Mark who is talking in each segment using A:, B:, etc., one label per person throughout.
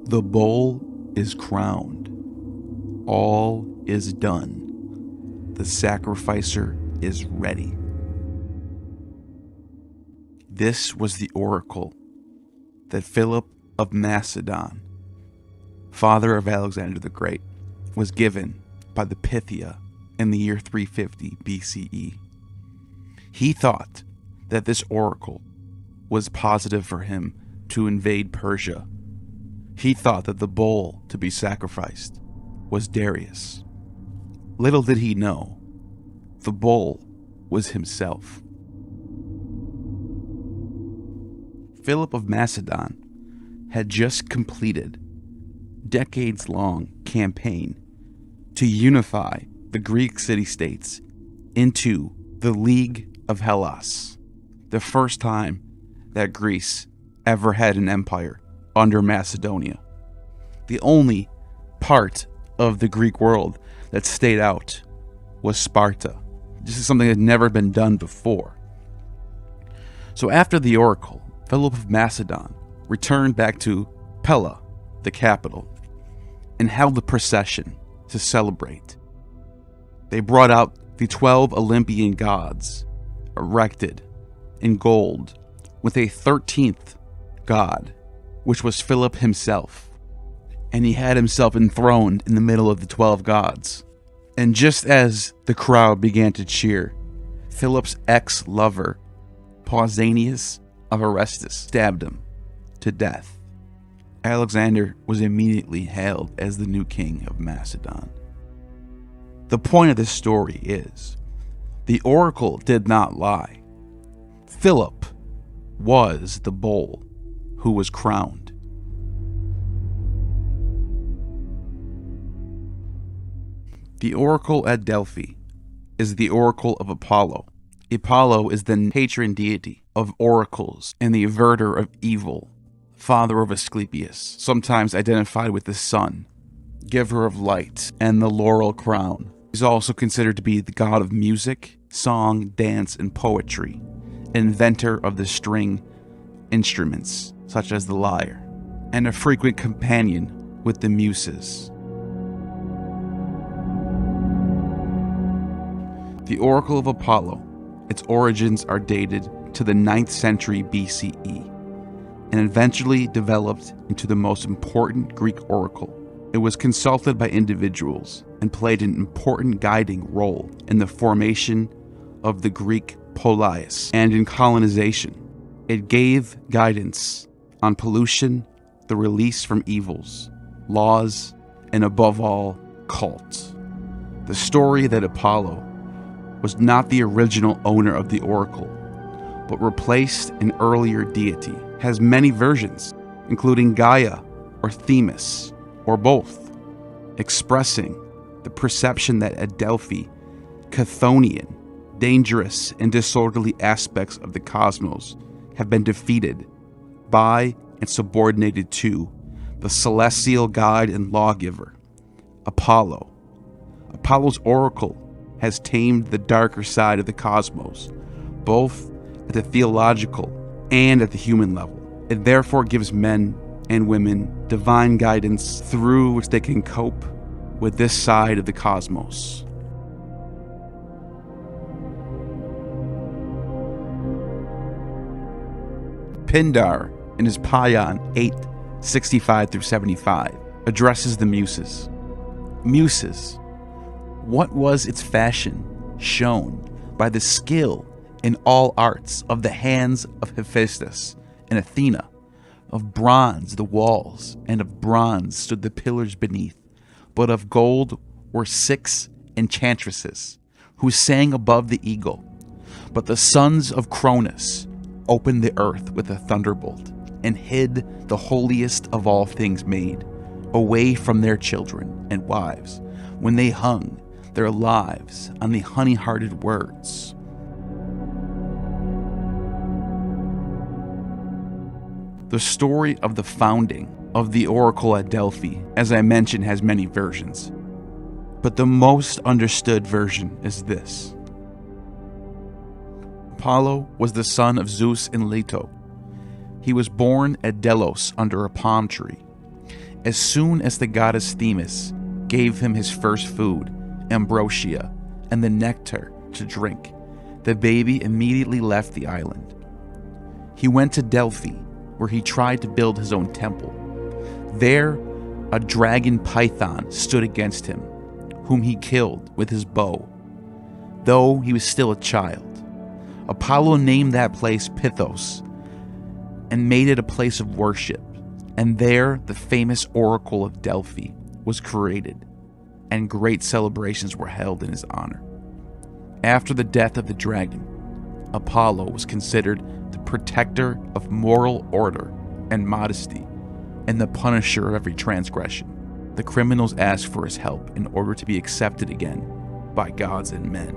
A: The bull is crowned. All is done. The sacrificer is ready. This was the oracle that Philip of Macedon, father of Alexander the Great, was given by the Pythia in the year 350 BCE. He thought that this oracle was positive for him to invade Persia. He thought that the bull to be sacrificed was Darius. Little did he know, the bull was himself. Philip of Macedon had just completed decades-long campaign to unify the Greek city-states into the League of Hellas, the first time that Greece ever had an empire under Macedonia. The only part of the Greek world that stayed out was Sparta. This is something that had never been done before. So after the oracle, Philip of Macedon returned back to Pella, the capital, and held a procession to celebrate. They brought out the 12 Olympian gods, erected in gold, with a 13th god, which was Philip himself. And he had himself enthroned in the middle of the 12 gods. And just as the crowd began to cheer, Philip's ex-lover, Pausanias of Orestes, stabbed him to death. Alexander was immediately hailed as the new king of Macedon. The point of this story is, the oracle did not lie. Philip was the bull who was crowned. The oracle at Delphi is the oracle of Apollo. Apollo is the patron deity of oracles and the averter of evil, father of Asclepius, sometimes identified with the sun, giver of light, and the laurel crown. He's also considered to be the god of music, song, dance, and poetry, inventor of the string instruments, such as the lyre, and a frequent companion with the muses. The oracle of Apollo, its origins are dated to the 9th century BCE, and eventually developed into the most important Greek oracle. It was consulted by individuals and played an important guiding role in the formation of the Greek polis and in colonization. It gave guidance on pollution, the release from evils, laws, and above all, cults. The story that Apollo was not the original owner of the oracle, but replaced an earlier deity, has many versions, including Gaia or Themis, or both, expressing the perception that at Delphi, Chthonian, dangerous and disorderly aspects of the cosmos have been defeated by and subordinated to the celestial guide and lawgiver, Apollo. Apollo's oracle has tamed the darker side of the cosmos, both at the theological and at the human level. It therefore gives men and women divine guidance through which they can cope with this side of the cosmos. Pindar, in his Paean 8:65-75, addresses the Muses. Muses, what was its fashion shown by the skill in all arts of the hands of Hephaestus and Athena? Of bronze the walls, and of bronze stood the pillars beneath, but of gold were 6 enchantresses, who sang above the eagle. But the sons of Cronus opened the earth with a thunderbolt, and hid the holiest of all things made, away from their children and wives, when they hung their lives on the honey-hearted words. The story of the founding of the oracle at Delphi, as I mentioned, has many versions, but the most understood version is this. Apollo was the son of Zeus and Leto. He was born at Delos under a palm tree, As soon as the goddess Themis gave him his first food, ambrosia, and the nectar to drink, the baby immediately left the island. He went to Delphi, where he tried to build his own temple. There, a dragon python stood against him, whom he killed with his bow, though he was still a child. Apollo named that place Pythos and made it a place of worship, and there the famous Oracle of Delphi was created, and great celebrations were held in his honor. After the death of the dragon, Apollo was considered the protector of moral order and modesty, and the punisher of every transgression. The criminals asked for his help in order to be accepted again by gods and men.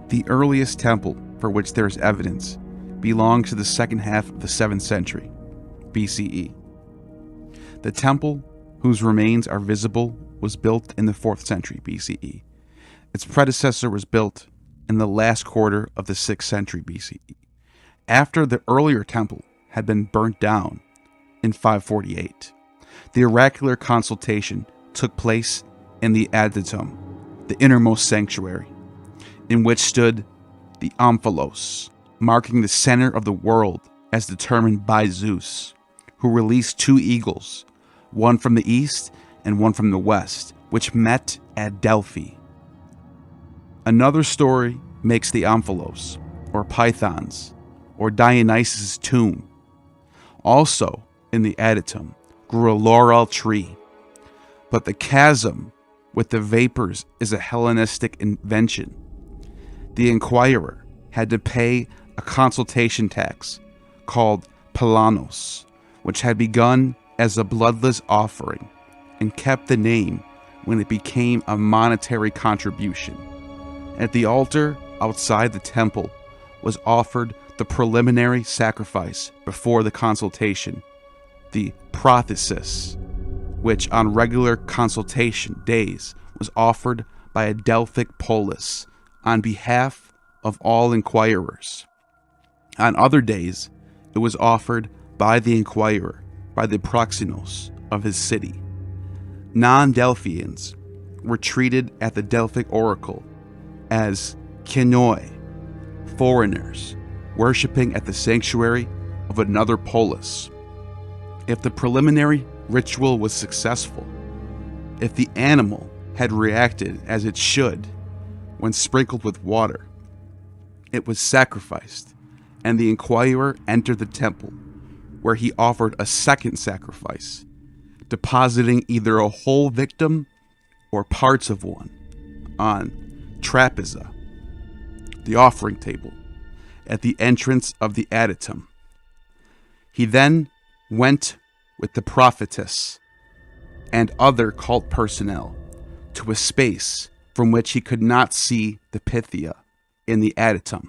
A: The earliest temple for which there is evidence belongs to the second half of the 7th century BCE. The temple, whose remains are visible, was built in the 4th century BCE. Its predecessor was built in the last quarter of the 6th century BCE, after the earlier temple had been burnt down in 548. The oracular consultation took place in the adytum, the innermost sanctuary, in which stood the omphalos, marking the center of the world as determined by Zeus, who released 2 eagles, one from the east and one from the west, which met at Delphi. Another story makes the omphalos, or pythons, or Dionysus' tomb. Also in the adytum grew a laurel tree, but the chasm with the vapors is a Hellenistic invention. The inquirer had to pay a consultation tax called palanos, which had begun as a bloodless offering and kept the name when it became a monetary contribution. At the altar outside the temple was offered the preliminary sacrifice before the consultation, the Prophecies, which on regular consultation days was offered by a Delphic polis on behalf of all inquirers. On other days, it was offered by the inquirer by the proxinos of his city. Non-Delphians were treated at the Delphic oracle as kenoi, foreigners, worshipping at the sanctuary of another polis. If the preliminary ritual was successful, if the animal had reacted as it should when sprinkled with water, it was sacrificed, and the inquirer entered the temple, where he offered a second sacrifice, depositing either a whole victim or parts of one on trapeza, the offering table, at the entrance of the adytum. He then went with the prophetess and other cult personnel to a space from which he could not see the Pythia in the adytum.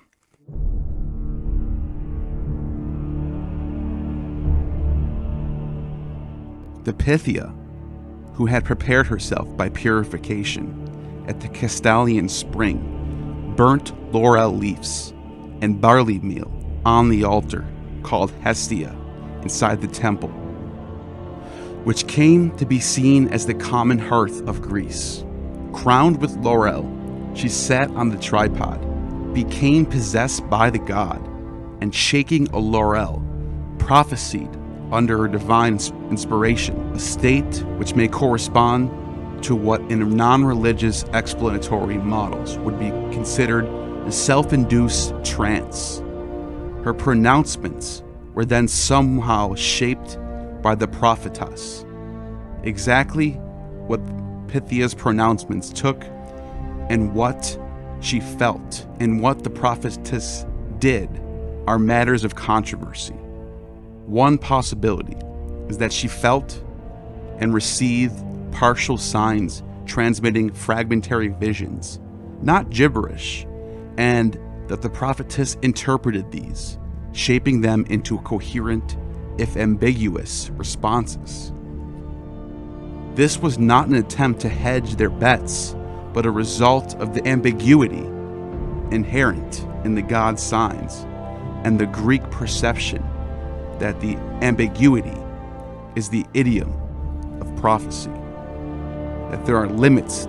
A: The Pythia, who had prepared herself by purification at the Castalian spring, burnt laurel leaves and barley meal on the altar called Hestia inside the temple, which came to be seen as the common hearth of Greece. Crowned with laurel, she sat on the tripod, became possessed by the god, and shaking a laurel, prophesied under her divine inspiration, a state which may correspond to what in non-religious explanatory models would be considered a self-induced trance. Her pronouncements were then somehow shaped by the prophetess. Exactly what Pythia's pronouncements took and what she felt and what the prophetess did are matters of controversy. One possibility is that she felt and received partial signs transmitting fragmentary visions, not gibberish, and that the prophetess interpreted these, shaping them into coherent, if ambiguous, responses. This was not an attempt to hedge their bets, but a result of the ambiguity inherent in the god signs and the Greek perception that the ambiguity is the idiom of prophecy, that there are limits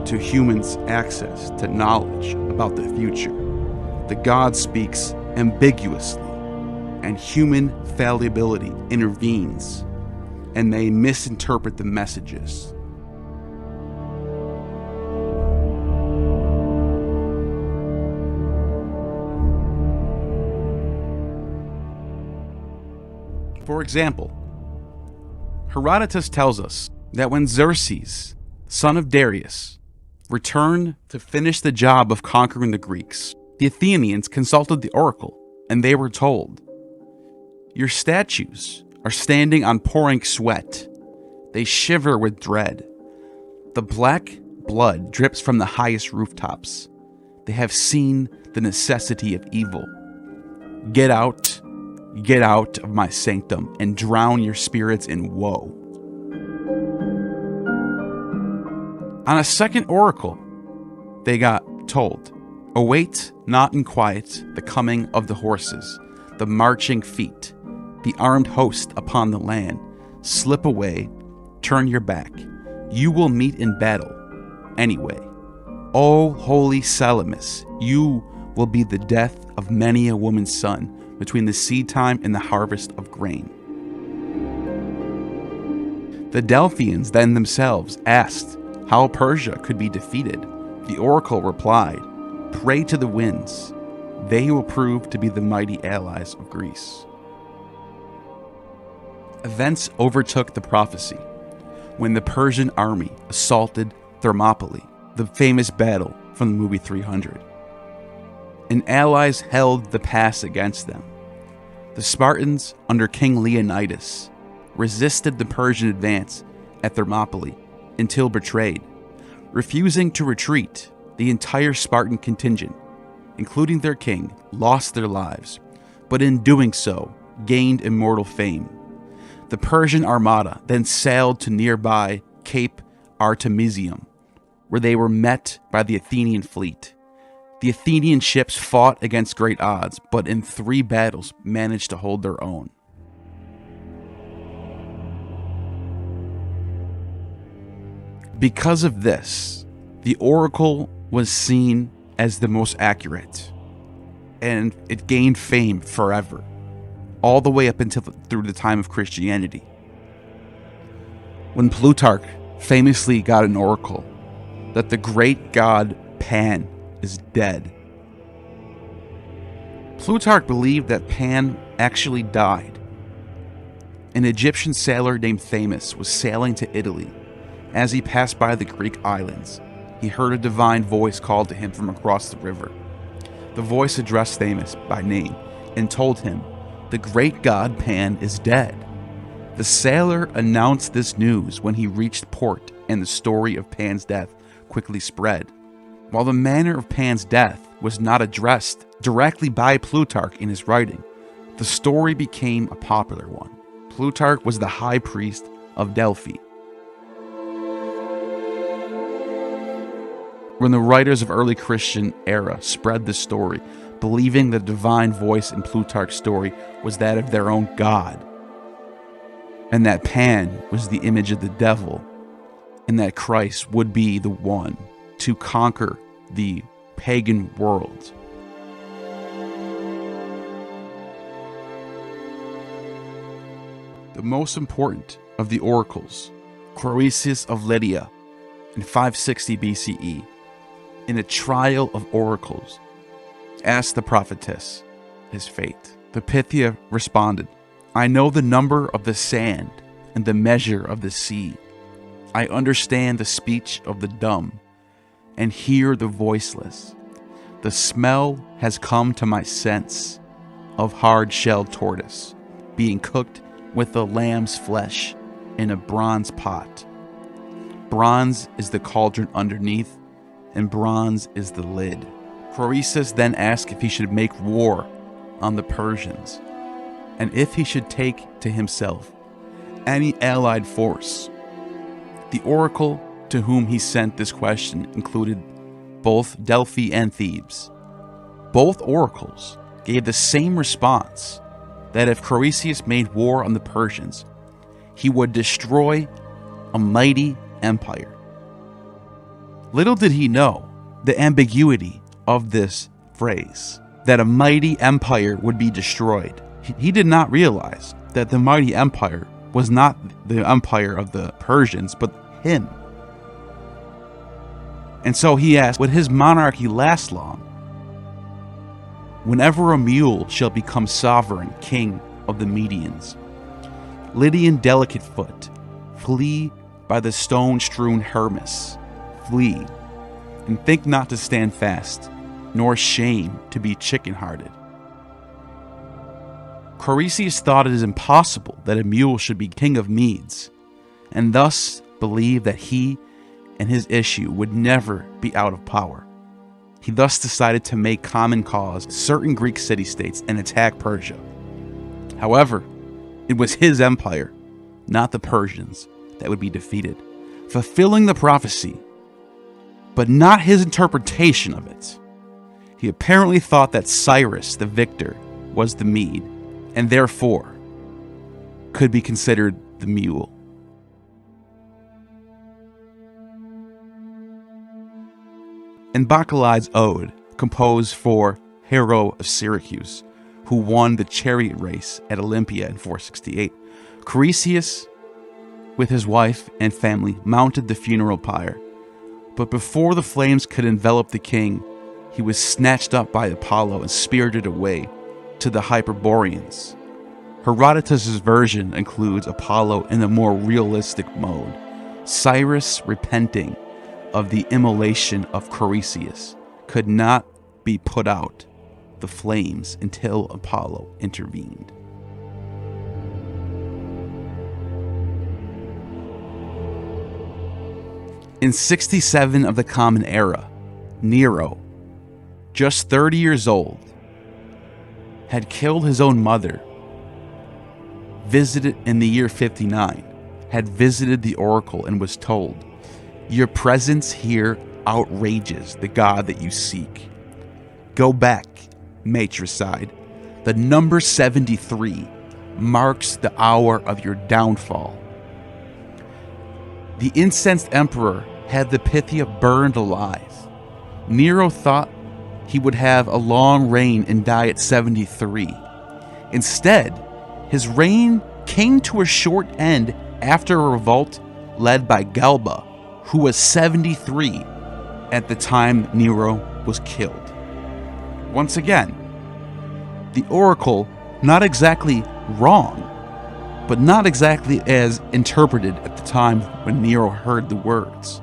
A: to humans' access to knowledge about the future. The God speaks ambiguously, and human fallibility intervenes, and they misinterpret the messages. For example, Herodotus tells us that when Xerxes, son of Darius, returned to finish the job of conquering the Greeks, the Athenians consulted the oracle, and they were told, "Your statues are standing on pouring sweat. They shiver with dread. The black blood drips from the highest rooftops. They have seen the necessity of evil. Get out of my sanctum, and drown your spirits in woe." On a second oracle, they got told, "Await not in quiet the coming of the horses, the marching feet, the armed host upon the land. Slip away, turn your back. You will meet in battle anyway. O holy Salamis, you will be the death of many a woman's son between the seed time and the harvest of grain." The Delphians then themselves asked how Persia could be defeated. The oracle replied, "Pray to the winds. They will prove to be the mighty allies of Greece." Events overtook the prophecy when the Persian army assaulted Thermopylae, the famous battle from the movie 300. And allies held the pass against them. The Spartans, under King Leonidas, resisted the Persian advance at Thermopylae until betrayed. Refusing to retreat, the entire Spartan contingent, including their king, lost their lives, but in doing so, gained immortal fame. The Persian armada then sailed to nearby Cape Artemisium, where they were met by the Athenian fleet. The Athenian ships fought against great odds, but in 3 battles managed to hold their own. Because of this, the oracle was seen as the most accurate, and it gained fame forever, all the way up until through the time of Christianity. When Plutarch famously got an oracle that the great god Pan is dead. Plutarch believed that Pan actually died. An Egyptian sailor named Themis was sailing to Italy. As he passed by the Greek islands, he heard a divine voice call to him from across the river. The voice addressed Themis by name and told him, "The great god Pan is dead." The sailor announced this news when he reached port, and the story of Pan's death quickly spread. While the manner of Pan's death was not addressed directly by Plutarch in his writing, the story became a popular one. Plutarch was the high priest of Delphi. When the writers of early Christian era spread the story, believing the divine voice in Plutarch's story was that of their own god, and that Pan was the image of the devil, and that Christ would be the one to conquer the pagan world. The most important of the oracles, Croesus of Lydia, in 560 BCE, in a trial of oracles, asked the prophetess his fate. The Pythia responded, "I know the number of the sand and the measure of the sea. I understand the speech of the dumb and hear the voiceless. The smell has come to my sense of hard-shelled tortoise being cooked with the lamb's flesh in a bronze pot. Bronze is the cauldron underneath, and bronze is the lid." Croesus then asked if he should make war on the Persians, and if he should take to himself any allied force. The oracle to whom he sent this question included both Delphi and Thebes. Both oracles gave the same response, that if Croesus made war on the Persians, he would destroy a mighty empire. Little did he know the ambiguity of this phrase, that a mighty empire would be destroyed. He did not realize that the mighty empire was not the empire of the Persians, but him. And so he asked, would his monarchy last long? Whenever a mule shall become sovereign king of the Medians, Lydian delicate foot, flee by the stone-strewn Hermus, flee, and think not to stand fast, nor shame to be chicken-hearted. Croesus thought it is impossible that a mule should be king of Medes, and thus believed that he and his issue would never be out of power. He thus decided to make common cause certain Greek city-states and attack Persia. However, it was his empire, not the Persians, that would be defeated, fulfilling the prophecy, but not his interpretation of it. He apparently thought that Cyrus, the victor, was the Mede, and therefore could be considered the mule. In Bacchylides' ode, composed for Hero of Syracuse, who won the chariot race at Olympia in 468, Croesus, with his wife and family, mounted the funeral pyre. But before the flames could envelop the king, he was snatched up by Apollo and spirited away to the Hyperboreans. Herodotus' version includes Apollo in a more realistic mode, Cyrus repenting of the immolation of Croesus could not be put out the flames until Apollo intervened. In 67 of the Common Era, Nero, just 30 years old, had killed his own mother, visited in the year 59, had visited the oracle and was told, "Your presence here outrages the God that you seek. Go back, matricide. The number 73 marks the hour of your downfall." The incensed emperor had the Pythia burned alive. Nero thought he would have a long reign and die at 73. Instead, his reign came to a short end after a revolt led by Galba, who was 73 at the time Nero was killed. Once again, the oracle not exactly wrong, but not exactly as interpreted at the time when Nero heard the words.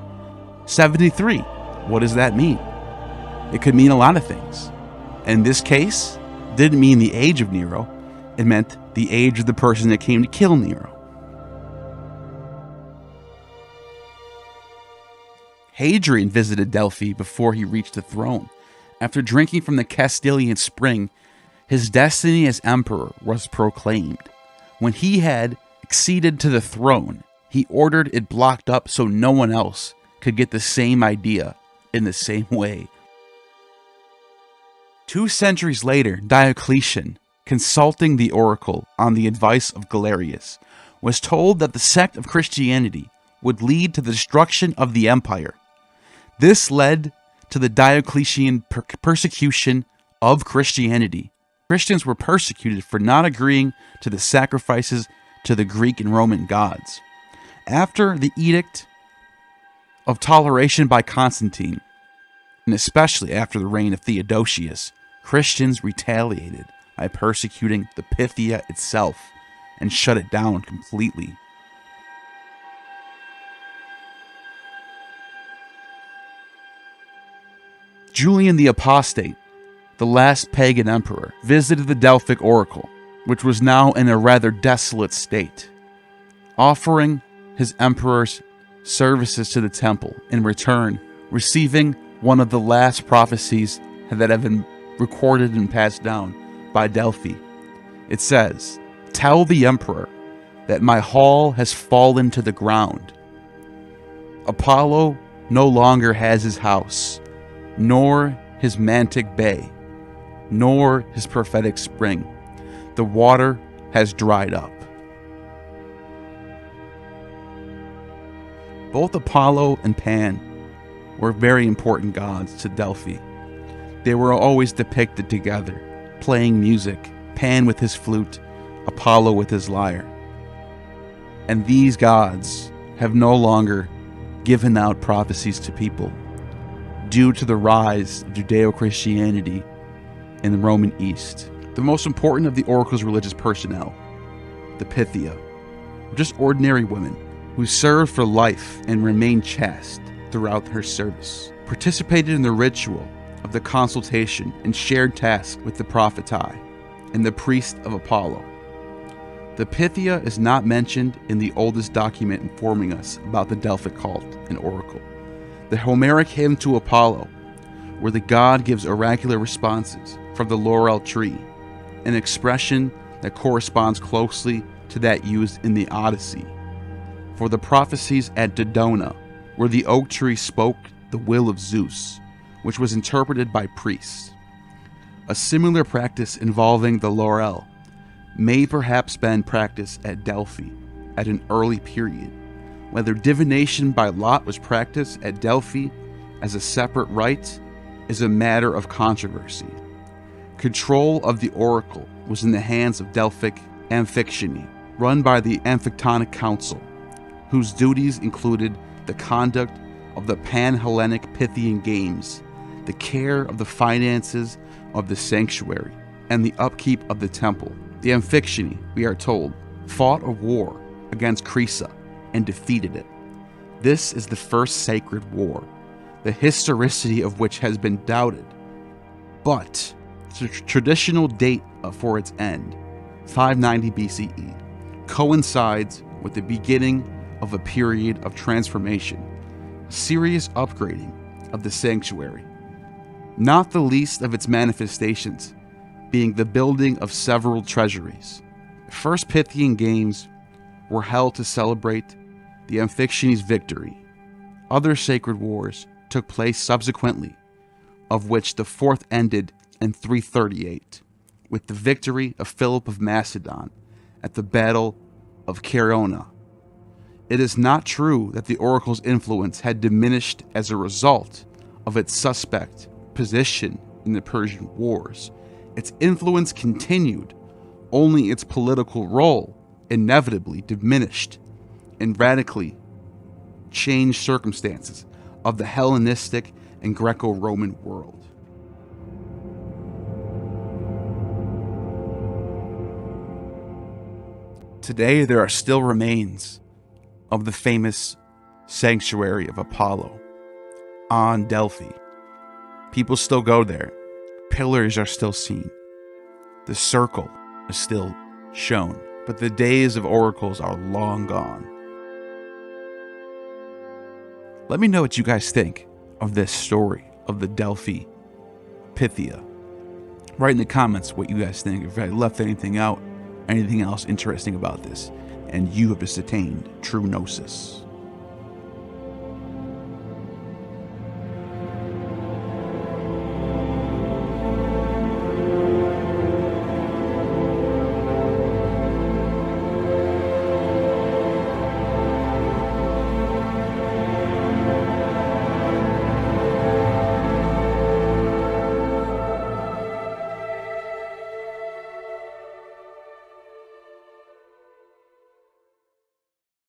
A: 73, what does that mean? It could mean a lot of things. In this case, it didn't mean the age of Nero, it meant the age of the person that came to kill Nero. Hadrian visited Delphi before he reached the throne. After drinking from the Castilian spring, his destiny as emperor was proclaimed. When he had acceded to the throne, he ordered it blocked up so no one else could get the same idea in the same way. 2 centuries later, Diocletian, consulting the oracle on the advice of Galerius, was told that the sect of Christianity would lead to the destruction of the empire. This led to the Diocletian persecution of Christianity. Christians were persecuted for not agreeing to the sacrifices to the Greek and Roman gods. After the Edict of Toleration by Constantine, and especially after the reign of Theodosius, Christians retaliated by persecuting the Pythia itself and shut it down completely. Julian the Apostate, the last pagan emperor, visited the Delphic oracle, which was now in a rather desolate state, offering his emperor's services to the temple, in return receiving one of the last prophecies that have been recorded and passed down by Delphi. It says, "Tell the emperor that my hall has fallen to the ground. Apollo no longer has his house, nor his mantic bay. nor his prophetic spring. The water has dried up. Both Apollo and Pan were very important gods to Delphi. They were always depicted together, playing music, Pan with his flute, Apollo with his lyre. And these gods have no longer given out prophecies to people due to the rise of Judeo-Christianity in the Roman East. The most important of the oracle's religious personnel, the Pythia, were just ordinary women who served for life and remained chaste throughout her service, participated in the ritual of the consultation and shared tasks with the propheti and the priest of Apollo. The Pythia is not mentioned in the oldest document informing us about the Delphic cult and oracle, the Homeric hymn to Apollo, where the god gives oracular responses from the laurel tree, an expression that corresponds closely to that used in the Odyssey. For the prophecies at Dodona, where the oak tree spoke the will of Zeus, which was interpreted by priests. A similar practice involving the laurel may perhaps been practiced at Delphi at an early period. Whether divination by lot was practiced at Delphi as a separate rite is a matter of controversy. Control of the oracle was in the hands of Delphic Amphictyony, run by the Amphictyonic Council, whose duties included the conduct of the Pan-Hellenic Pythian Games, the care of the finances of the sanctuary, and the upkeep of the temple. The Amphictyony, we are told, fought a war against Crisa and defeated it. This is the first sacred war, the historicity of which has been doubted, but the traditional date for its end, 590 BCE, coincides with the beginning of a period of transformation, a serious upgrading of the sanctuary, not the least of its manifestations being the building of several treasuries. The first Pythian Games were held to celebrate the Amphictyony's victory. Other sacred wars took place subsequently, of which the fourth ended in 338, with the victory of Philip of Macedon at the Battle of Chaeronea. It is not true that the oracle's influence had diminished as a result of its suspect position in the Persian Wars. Its influence continued, only its political role inevitably diminished in radically changed circumstances of the Hellenistic and Greco-Roman world. Today, there are still remains of the famous sanctuary of Apollo on Delphi. People still go there. Pillars are still seen. The circle is still shown, but the days of oracles are long gone. Let me know what you guys think of this story of the Delphi Pythia. Write in the comments what you guys think, if I left anything out, anything else interesting about this, and you have just attained true gnosis.